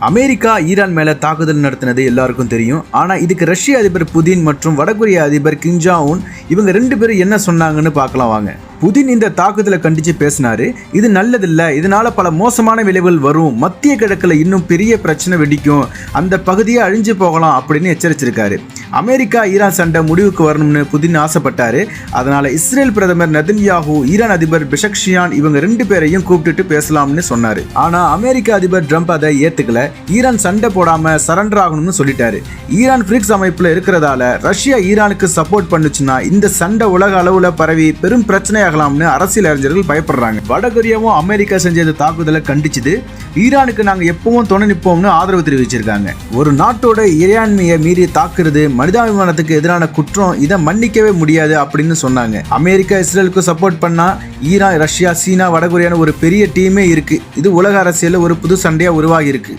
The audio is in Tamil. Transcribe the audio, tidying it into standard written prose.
அமெரிக்கா ஈரான் மேல தாக்குதல் நடத்தினது எல்லாருக்கும் தெரியும். ஆனா இதுக்கு ரஷ்ய அதிபர் புதின் மற்றும் வடகொரிய அதிபர் கிம் ஜாங் உன் இவங்க 2 பேரும் என்ன சொன்னாங்கன்னு பார்க்கலாம் வாங்க. புதின் இந்த தாக்குதலை கண்டிச்சு பேசினாரு. இது நல்லதில்ல, இதனால பல மோசமான விளைவுகள் வரும், மத்திய கிழக்குல இன்னும் பெரிய பிரச்சனை வெடிக்கும், அந்த பகுதியை அழிஞ்சு போகலாம் அப்படின்னு எச்சரிச்சிருக்காரு. அமெரிக்கா ஈரான் சண்டை முடிவுக்கு வரணும்னு புதின் ஆசைப்பட்டாரு. அதனால இஸ்ரேல் பிரதமர் நெதன்யாஹூ ஈரான் அதிபர் பெஷக்ஷியான் இவங்க 2 பேரையும் கூப்பிட்டுட்டு பேசலாம்னு சொன்னாரு. ஆனா அமெரிக்க அதிபர் ட்ரம்ப் அதை ஏத்துக்கல. ஈரான் சண்டை போடாம சரண்டர் ஆகணும்னு சொல்லிட்டாரு. ஈரான் பிரிக்ஸ் அமைப்புல இருக்கிறதால ரஷ்யா ஈரானுக்கு சப்போர்ட் பண்ணுச்சுன்னா இந்த சண்டை உலக அளவுல பரவி பெரும் பிரச்சனை ஆகலாம்னு அரசியல் அறிஞர்கள் பயப்படுறாங்க. வடகொரியாவும் அமெரிக்கா செஞ்ச தாக்குதலை கண்டிச்சது. ஈரானுக்கு நாங்க எப்பவும் துணை நிற்போம்னு ஆதரவு தெரிவிச்சிருக்காங்க. ஒரு நாட்டோட இறையாண்மையை மீறி தாக்குறது மனிதாபிமானத்துக்கு எதிரான குற்றம், இதை மன்னிக்கவே முடியாது அப்படின்னு சொன்னாங்க. அமெரிக்கா இஸ்ரேலுக்கு சப்போர்ட் பண்ணா ஈரான், ரஷ்யா, சீனா, வடகொரியான்னு ஒரு பெரிய டீமே இருக்கு. இது உலக அரசியல்ல ஒரு புது சண்டையா உருவாகி இருக்கு.